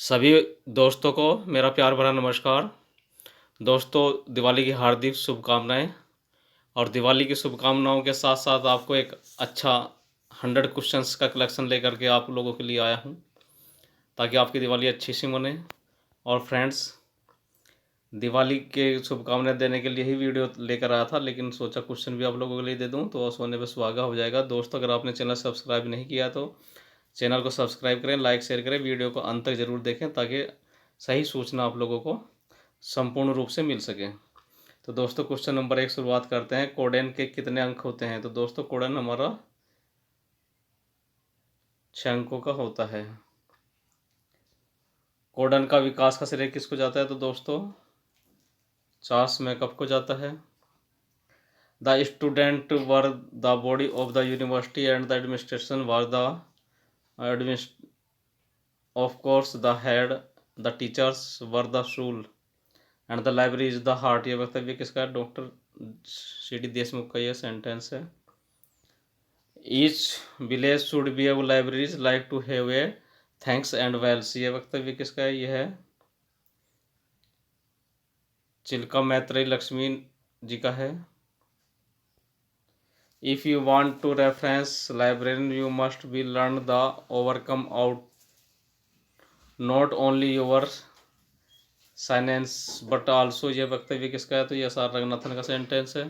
सभी दोस्तों को मेरा प्यार भरा नमस्कार। दोस्तों, दिवाली की हार्दिक शुभकामनाएं। और दिवाली की शुभकामनाओं के साथ साथ आपको एक अच्छा 100 क्वेश्चंस का कलेक्शन लेकर के आप लोगों के लिए आया हूं, ताकि आपकी दिवाली अच्छी सी मने। और फ्रेंड्स, दिवाली के शुभकामनाएं देने के लिए ही वीडियो लेकर आया था, लेकिन सोचा क्वेश्चन भी आप लोगों के लिए दे दूं तो सोने पे सुहागा हो जाएगा। दोस्तों, अगर आपने चैनल सब्सक्राइब नहीं किया तो चैनल को सब्सक्राइब करें, लाइक शेयर करें, वीडियो को अंत तक ज़रूर देखें ताकि सही सूचना आप लोगों को संपूर्ण रूप से मिल सके। तो दोस्तों, क्वेश्चन नंबर 1 शुरुआत करते हैं। कोडेन के कितने अंक होते हैं? तो दोस्तों, कोडेन हमारा 6 अंकों का होता है। कोडेन का विकास का श्रेय किसको जाता है? तो दोस्तों, चार्ल्स मैकअप को जाता है। The student were the body of the university and the administration were the एडमिनिस्ट of course the head, the teachers were the rule and the library is the heart. ये वक्तव्य किसका है? Doctor CD. देशमुख का यह sentence है। Each village should be have libraries like to have a tanks and wells. ये वक्तव्य किसका है? यह है चिल्का मैत्रेयी लक्ष्मी जी का है। If you want to reference librarian you must be learn the overcome out not only your science but also. ये वक्तव्य किसका है? तो ये एस.आर. रंगनाथन का सेंटेंस है।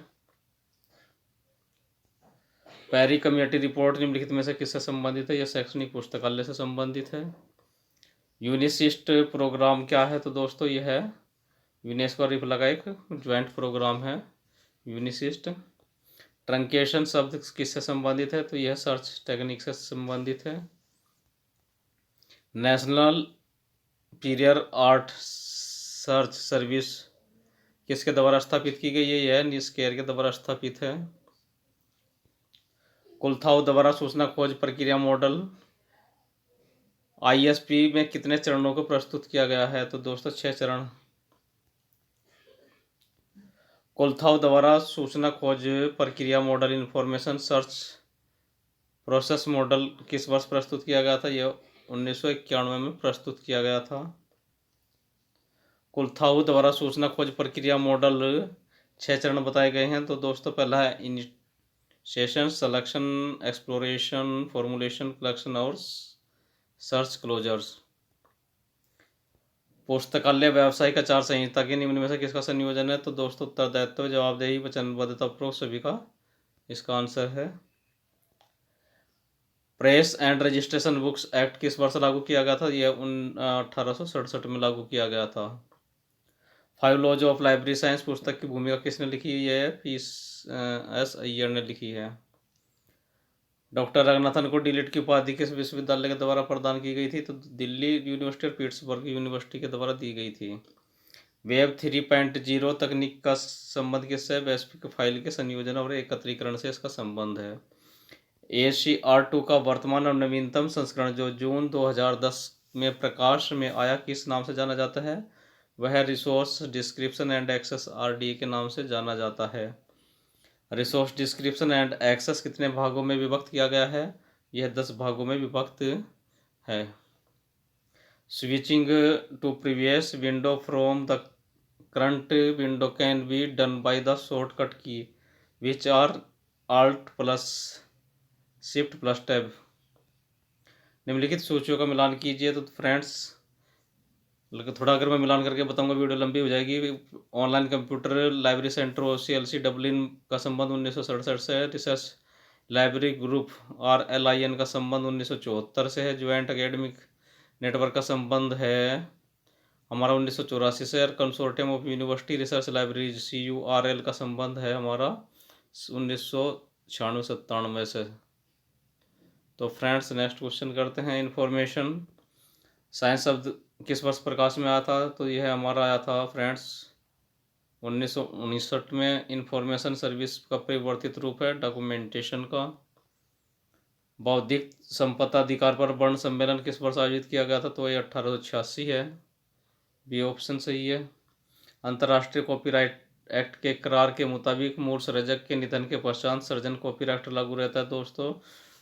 पेरी कमेटी रिपोर्ट निम्नलिखित में से किससे संबंधित है? यह शैक्षणिक पुस्तकालय से संबंधित है। यूनिसिस्ट प्रोग्राम क्या है? तो दोस्तों, यह है यूनेस्को और रिपला का एक ज्वाइंट प्रोग्राम है यूनिसिस्ट। ट्रंकेशन शब्द किससे संबंधित है? तो यह सर्च टेक्निक से संबंधित है। नेशनल पीरियर आर्ट सर्च सर्विस किसके द्वारा स्थापित की गई है? यह निस्केयर के द्वारा स्थापित है। कुलथाओ द्वारा सूचना खोज प्रक्रिया मॉडल आईएसपी में कितने चरणों को प्रस्तुत किया गया है? तो दोस्तों, 6 चरण। कुलथाओ द्वारा सूचना खोज प्रक्रिया model information search process model किस वर्ष प्रस्तुत किया गया था? यह 1991 में प्रस्तुत किया गया था। कुलथाओ द्वारा सूचना खोज प्रक्रिया मॉडल 6 चरण बताए गए हैं। तो दोस्तों, पहला है initiation, selection, exploration, formulation, collection और सर्च क्लोजर्स। पुस्तकालय व्यावसायिक आचार संहिता के निम्न में से किसका संयोजन है? तो दोस्तों, उत्तरदायित्व, जवाबदेही, वचनबद्धता, उपरोक्त सभी का इसका आंसर है। Press and registration books act किस वर्ष लागू किया गया था? यह 1867 में लागू किया गया था। 5 लॉज ऑफ लाइब्रेरी साइंस पुस्तक की भूमिका किसने लिखी है? P.S. अय्यर ने लिखी है। डॉक्टर रंगनाथन को डीलिट की उपाधि किस विश्वविद्यालय के द्वारा प्रदान की गई थी? तो दिल्ली यूनिवर्सिटी और पिट्सबर्ग यूनिवर्सिटी के द्वारा दी गई थी। वेब 3.0 तकनीक का संबंध किससे? वैश्विक फाइल के संयोजन और एकत्रीकरण से इसका संबंध है। ACR2 का वर्तमान और नवीनतम संस्करण जो जून 2010 में प्रकाश में आया किस नाम से जाना जाता है? वह resource description and access RDA के नाम से जाना जाता है। रिसोर्स डिस्क्रिप्शन एंड एक्सेस कितने भागों में विभक्त किया गया है? यह 10 भागों में विभक्त है। Switching to previous window from the current window can be done by the shortcut key which are Alt plus shift plus tab. निम्नलिखित सूचियों का मिलान कीजिए। तो फ्रेंड्स, थोड़ा अगर मैं मिलान करके बताऊंगा वीडियो लंबी हो जाएगी। Online computer library centre OCLC Dublin का संबंध 1967 से है। रिसर्च लाइब्रेरी ग्रुप RLIN का संबंध 1974 से है। ज्वाइंट एकेडमिक नेटवर्क का संबंध है हमारा 1984 से। और consortium of university research library CURL का संबंध है हमारा 1996-97 से। तो फ्रेंड्स, नेक्स्ट क्वेश्चन करते हैं। इन्फॉर्मेशन साइंस शब्द किस वर्ष प्रकाश में आया था? तो यह हमारा आया था फ्रेंड्स 1959 में। इंफॉर्मेशन सर्विस का परिवर्तित रूप है डॉक्यूमेंटेशन का। बौद्धिक संपदा अधिकार पर वर्ण सम्मेलन किस वर्ष आयोजित किया गया था? तो यह 1886 है। बी ऑप्शन सही है। अंतर्राष्ट्रीय कॉपीराइट एक्ट के करार के मुताबिक मूल सृजक के निधन के पश्चात सृजन कॉपीराइट लागू रहता है दोस्तों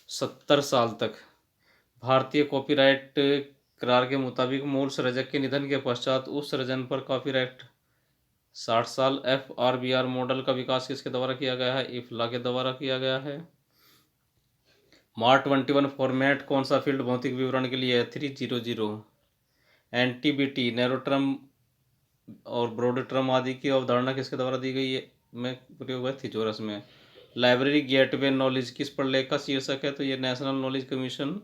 70 साल तक। भारतीय कॉपीराइट करार के मुताबिक मूल सृजक के निधन के पश्चात उस सृजन पर कॉपीराइट 60 साल। FRBR मॉडल का विकास किसके द्वारा किया गया है? इफ्ला के द्वारा किया गया है। मार्क 21 फॉर्मेट कौन सा फील्ड भौतिक विवरण के लिए है? 300। NTBT नैरो टर्म और ब्रॉड टर्म आदि की अवधारणा किसके द्वारा दी गई है में प्रयोग है? थिजोरस में। लाइब्रेरी गेटवे नॉलेज किस प्रलेख का शीर्षक है? तो ये नेशनल नॉलेज कमीशन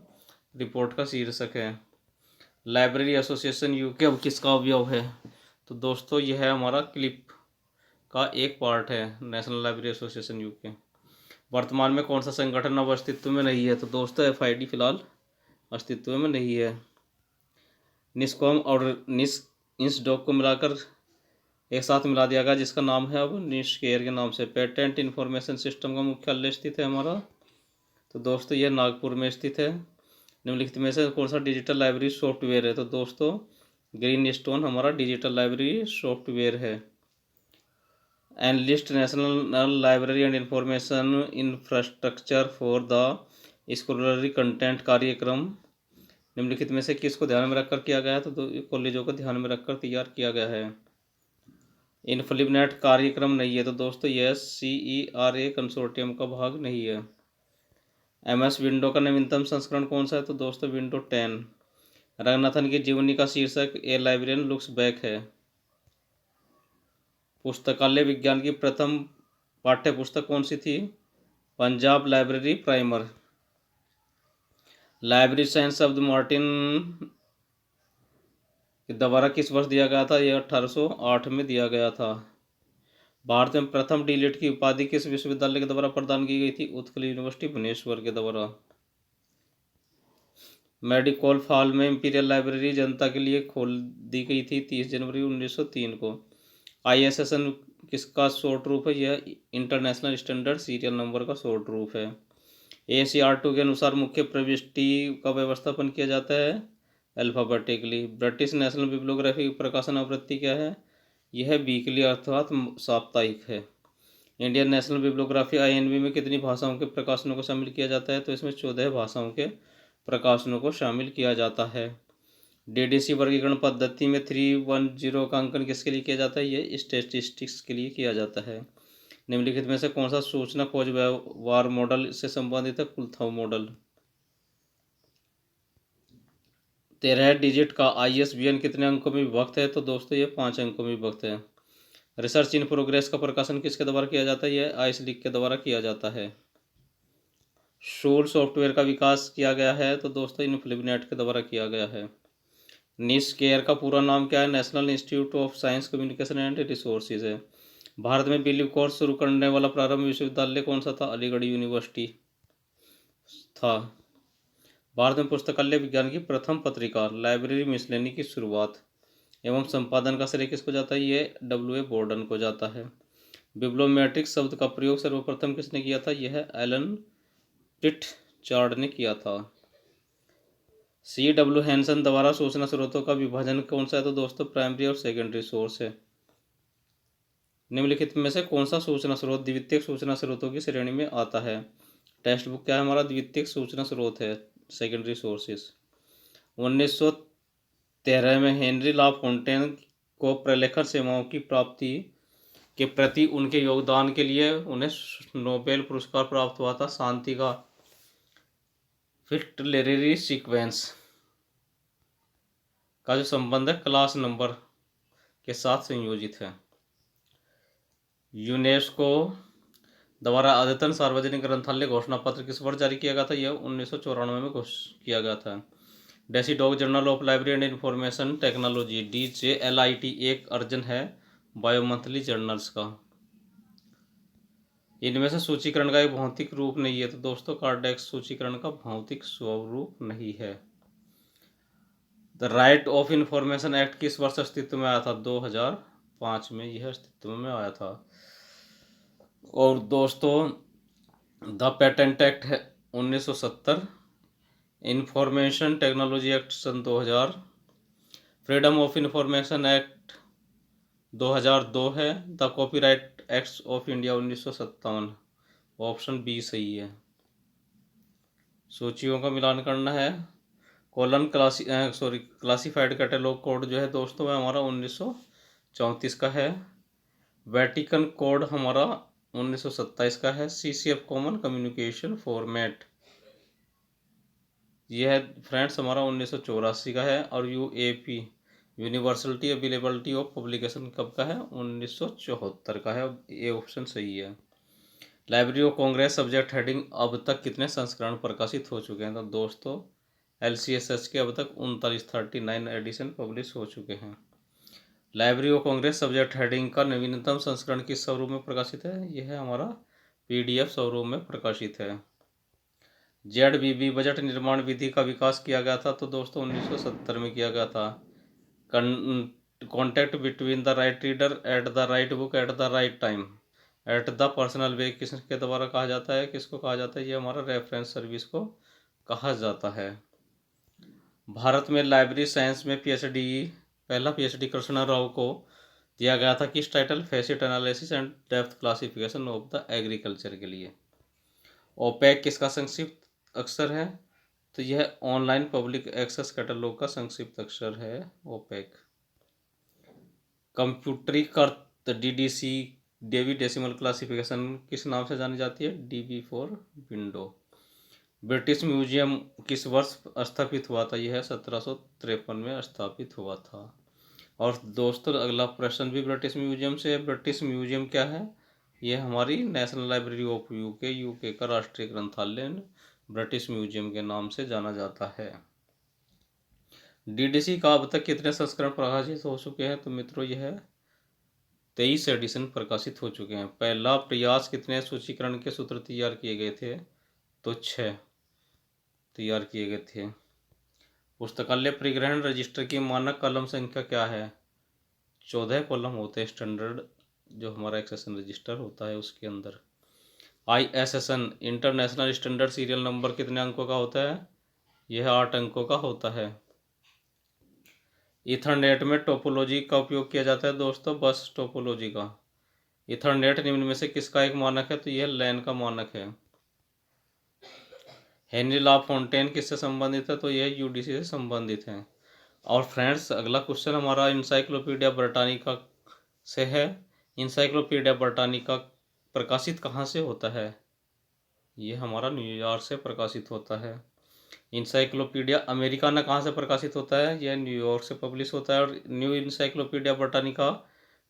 रिपोर्ट का शीर्षक है। लाइब्रेरी एसोसिएशन यूके अब किसका अवयव है? तो दोस्तों यह है हमारा क्लिप का एक पार्ट है, नेशनल लाइब्रेरी एसोसिएशन यूके। वर्तमान में कौन सा संगठन अब अस्तित्व में नहीं है? तो दोस्तों FID फिलहाल अस्तित्व में नहीं है। निस्कॉम और इंसडॉक को मिलाकर एक साथ मिला दिया गया जिसका नाम है अब निष्केयर के नाम से। पेटेंट इन्फॉर्मेशन सिस्टम का मुख्यालय स्थित है हमारा, तो दोस्तों यह नागपुर में स्थित है। निम्नलिखित में से कौन सा डिजिटल लाइब्रेरी सॉफ्टवेयर है? तो दोस्तों ग्रीन स्टोन हमारा डिजिटल लाइब्रेरी सॉफ्टवेयर है। NLIST national library and information infrastructure for the scholarly content कार्यक्रम निम्नलिखित में से किसको ध्यान में रखकर किया गया है? तो कॉलेजों को ध्यान में रखकर तैयार किया गया है। इन्फ्लिबनेट कार्यक्रम नहीं है, तो दोस्तों यह CERA कंसोर्टियम का भाग नहीं है। MS विंडो का नवीनतम संस्करण कौन सा है? तो दोस्तों विंडो 10। रंगनाथन की जीवनी का शीर्षक ए लाइब्रेरियन लुक्स बैक है। पुस्तकालय विज्ञान की प्रथम पाठ्य पुस्तक कौन सी थी? Punjab library primer. Library science शब्द मार्टिन के द्वारा किस वर्ष दिया गया था? यह 1808 में दिया गया था। भारत में प्रथम डीलिट की उपाधि किस विश्वविद्यालय के द्वारा प्रदान की गई थी? उत्कल यूनिवर्सिटी भुवनेश्वर के द्वारा। मेडिकल फॉल में इंपीरियल लाइब्रेरी जनता के लिए खोल दी गई थी 30 जनवरी 1903 को। ISSN किसका शॉर्ट रूप है? यह इंटरनेशनल स्टैंडर्ड सीरियल नंबर का शॉर्ट रूप है। ACR2 के अनुसार मुख्य प्रविष्टि का व्यवस्थापन किया जाता है अल्फ़ाबेटिकली। ब्रिटिश नेशनल बिब्लियोग्राफी प्रकाशन आवृत्ति क्या है? यह वीकली अर्थात साप्ताहिक है। इंडियन नेशनल बिब्लियोग्राफी INB में कितनी भाषाओं के प्रकाशनों को शामिल किया जाता है? तो इसमें 14 भाषाओं के प्रकाशनों को शामिल किया जाता है। DDC वर्गीकरण पद्धति में 310 का अंकन किसके लिए किया जाता है? ये स्टैटिस्टिक्स के लिए किया जाता है। निम्नलिखित में से कौन सा सूचना खोज व्यवहार मॉडल से संबंधित है? कुलथाउ मॉडल। 13 डिजिट का ISBN कितने अंकों में विभक्त है? तो दोस्तों ये 5 अंकों में विभक्त है। रिसर्च इन प्रोग्रेस का प्रकाशन किसके द्वारा किया जाता है? यह आइसलीक के द्वारा किया जाता है। शूल सॉफ्टवेयर का विकास किया गया है? तो दोस्तों इन्फ्लिबनेट के द्वारा किया गया है। निस्केयर का पूरा नाम क्या है? National institute of science communication and resources है। भारत में बिलीव कोर्स शुरू करने वाला प्रारंभ विश्वविद्यालय कौन सा था? अलीगढ़ यूनिवर्सिटी था। भारत में पुस्तकालय विज्ञान की प्रथम पत्रिका लाइब्रेरी मिसलेनी की शुरुआत एवं संपादन का श्रेय किसको जाता है? ये WA बोर्डन को जाता है। बिब्लोमेट्रिक शब्द का प्रयोग सर्वप्रथम किसने किया था? यह एलन प्रिटचार्ड ने किया था। CW हैंसन द्वारा सूचना स्रोतों का विभाजन कौन सा है? तो दोस्तों प्राइमरी और सेकेंडरी सोर्स है। निम्नलिखित में से कौन सा सूचना स्रोत द्वितीयक सूचना स्रोतों की श्रेणी में आता है? टेक्स्ट बुक क्या है हमारा? द्वितीयक सूचना स्रोत है, सेकेंडरी सोर्सेस। 1913 में हेनरी ला फोंटेन को प्रलेखन सेवाओं की प्राप्ति के प्रति उनके योगदान के लिए उन्हें नोबेल पुरस्कार प्राप्त हुआ था। शांति का फिफ्थ लिटरेरी सीक्वेंस का जो संबंध है क्लास नंबर के साथ संयोजित है। यूनेस्को द्वारा अद्यतन सार्वजनिक ग्रंथालय घोषणा पत्र किस वर्ष जारी किया गया था? यह 1994 में घोषित किया गया था। DESIDOC journal of library and information technology DJLIT एक अर्जन है बायो मंथली जर्नल्स का। इनमें से सूचीकरण का एक भौतिक रूप नहीं है, तो दोस्तों कार्डेक्स सूचीकरण का भौतिक स्वरूप नहीं है। The right of information act किस वर्ष अस्तित्व में आया था? 2005 में यह अस्तित्व में आया था। और दोस्तों द पेटेंट एक्ट है 1970, इंफॉर्मेशन टेक्नोलॉजी एक्ट सन 2000, फ्रीडम ऑफ इंफॉर्मेशन एक्ट 2002 है। The copyright act of India 1957। Option B सही है। सूचियों का मिलान करना है। क्लासिफाइड कैटलॉग कोड जो है दोस्तों वह हमारा 1934 का है। वेटिकन कोड हमारा 1927 का है। CCF कॉमन कम्युनिकेशन फॉर्मेट यह है फ्रेंड्स हमारा 1984 का है। और UAP universality availability of publication कब का है? 1974 का है। ये ऑप्शन सही है। Library of Congress subject heading अब तक कितने संस्करण प्रकाशित हो चुके हैं? तो दोस्तों LCSH के अब तक 39 एडिशन पब्लिश हो चुके हैं। Library of Congress subject heading का नवीनतम संस्करण किस स्वरूप में प्रकाशित है? यह है हमारा PDF स्वरूप में प्रकाशित है। ZBB बजट निर्माण विधि का विकास किया गया था तो दोस्तों 1970 में किया गया था। Contact between the right reader at the right book at the right time at the personal way किसके द्वारा कहा जाता है? किसको कहा जाता है? ये हमारा रेफरेंस सर्विस को कहा जाता है। भारत में लाइब्रेरी साइंस में पहला PhD कृष्णा राव को दिया गया था किस title? Facet analysis and depth classification of the agriculture के लिए। ओपेक किसका संक्षिप्त अक्षर है? तो यह ऑनलाइन पब्लिक एक्सेस कैटलॉग का संक्षिप्त अक्षर है ओपेक। कंप्यूटरीकृत DDC डेवी डेसिमल क्लासिफिकेशन किस नाम से जानी जाती है? DB for window. British museum किस वर्ष स्थापित हुआ था? यह 1753 में स्थापित हुआ था। और दोस्तों अगला प्रश्न भी ब्रिटिश म्यूजियम से है। ब्रिटिश म्यूजियम क्या है? यह हमारी नेशनल लाइब्रेरी ऑफ यूके का राष्ट्रीय ग्रंथालय ब्रिटिश म्यूजियम के नाम से जाना जाता है। DDC का अब तक कितने संस्करण प्रकाशित हो चुके हैं? तो मित्रों यह 23 एडिशन प्रकाशित हो चुके हैं। पहला प्रयास कितने सूचीकरण के सूत्र तैयार किए गए थे? तो 6 तैयार किए गए थे। पुस्तकालय परिग्रहण रजिस्टर की मानक कॉलम संख्या क्या है? 14 कॉलम होते हैं स्टैंडर्ड जो हमारा एक्सेशन रजिस्टर होता है उसके अंदर। ISSN international standard serial number कितने अंकों का होता है? यह 8 अंकों का होता है। ईथरनेट में टोपोलॉजी का उपयोग किया जाता है दोस्तों, बस टोपोलॉजी का। ईथरनेट निम्न में से किसका एक मानक है? तो यह लैन का मानक है। हेनरी ला फोंटेन किससे संबंधित है? तो यह UDC से संबंधित है। और फ्रेंड्स अगला क्वेश्चन हमारा इंसाइक्लोपीडिया ब्रिटानिका से है। इंसाइक्लोपीडिया ब्रिटानिका प्रकाशित कहाँ से होता है? ये हमारा न्यूयॉर्क से प्रकाशित होता है। इंसाइक्लोपीडिया अमेरिकाना कहाँ से प्रकाशित होता है? यह न्यूयॉर्क से पब्लिश होता है। और न्यू इंसाइक्लोपीडिया ब्रिटानिका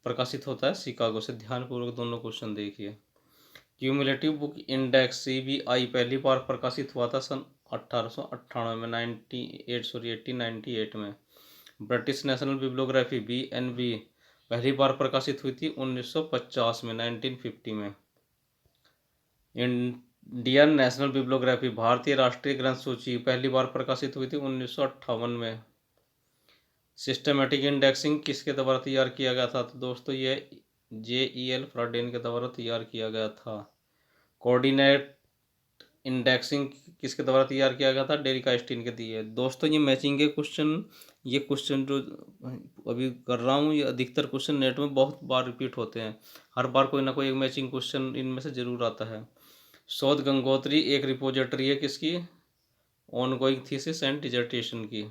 प्रकाशित होता है शिकागो से। ध्यानपूर्वक दोनों क्वेश्चन देखिए। क्यूमुलेटिव बुक इंडेक्स CBI पहली बार प्रकाशित हुआ था सन 1898 में 1898 में। ब्रिटिश नेशनल बिब्लियोग्राफी BNB पहली बार प्रकाशित हुई थी 1950 में 1950 में। इंडियन नेशनल बिब्लियोग्राफी भारतीय राष्ट्रीय ग्रंथ सूची पहली बार प्रकाशित हुई थी 1958 में। सिस्टमेटिक इंडेक्सिंग किसके द्वारा तैयार किया गया था? तो दोस्तों ये JEL फ्राडेन के द्वारा तैयार किया गया था। कोऑर्डिनेट इंडेक्सिंग किसके द्वारा तैयार किया गया था? डेरिक आइंस्टीन के दिए। दोस्तों ये मैचिंग के क्वेश्चन, ये क्वेश्चन जो अभी कर रहा हूँ ये अधिकतर क्वेश्चन नेट में बहुत बार रिपीट होते हैं। हर बार कोई ना कोई एक मैचिंग क्वेश्चन इनमें से जरूर आता है। शोध गंगोत्री एक रिपोजिटरी है किसकी? ऑनगोइंग थीसिस एंड डिसर्टेशन की।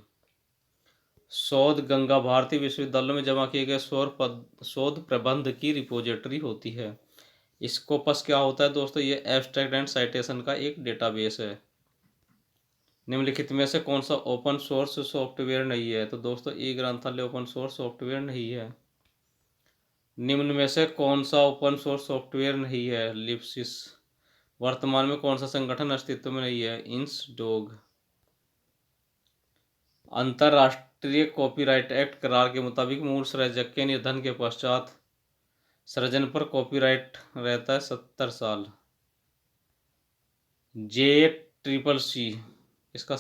शोध गंगा भारतीय विश्वविद्यालयों में जमा किए गए शोध प्रबंध की रिपोजिटरी होती है। स्कोपस क्या होता है दोस्तों? ये एब्स्ट्रैक्ट एंड साइटेशन का एक डेटाबेस है। निम्नलिखित में से कौन सा ओपन सोर्स सॉफ्टवेयर नहीं है? तो दोस्तों ई ग्रंथालय ओपन सोर्स सॉफ्टवेयर नहीं है। निम्न में से कौन सा ओपन सोर्स सॉफ्टवेयर नहीं है? लिप्सिस। वर्तमान में कौन सा संगठन अस्तित्व में नहीं है? इंसडोग। अंतर्राष्ट्रीय कॉपीराइट एक्ट करार के मुताबिक मूल सृजक के निधन के पश्चात सृजन पर कॉपीराइट रहता है 70 साल। JCCC इसका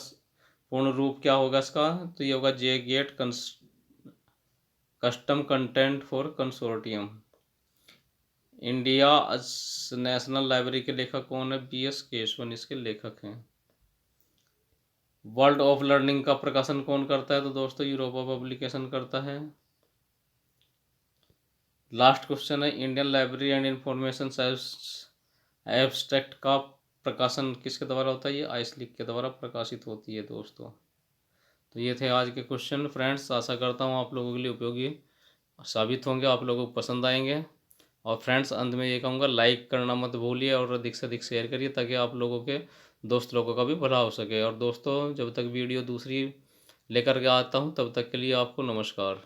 पूर्ण रूप क्या होगा इसका? तो ये होगा J gate custom content for consortium. India national library के लेखक कौन है? BS केशवन इसके लेखक हैं। वर्ल्ड ऑफ लर्निंग का प्रकाशन कौन करता है? तो दोस्तों यूरोपा पब्लिकेशन करता है। लास्ट क्वेश्चन है Indian library and information abstract का प्रकाशन किसके द्वारा होता है? ये आइसलिक के द्वारा प्रकाशित होती है दोस्तों। तो ये थे आज के क्वेश्चन फ्रेंड्स। आशा करता हूँ आप लोगों के लिए उपयोगी साबित होंगे, आप लोगों को पसंद आएंगे। और फ्रेंड्स अंत में ये कहूँगा, लाइक करना मत भूलिए और अधिक से अधिक शेयर करिए ताकि आप लोगों के दोस्त लोगों का भी भला हो सके। और दोस्तों, जब तक वीडियो दूसरी लेकर के आता हूँ तब तक के लिए आपको नमस्कार।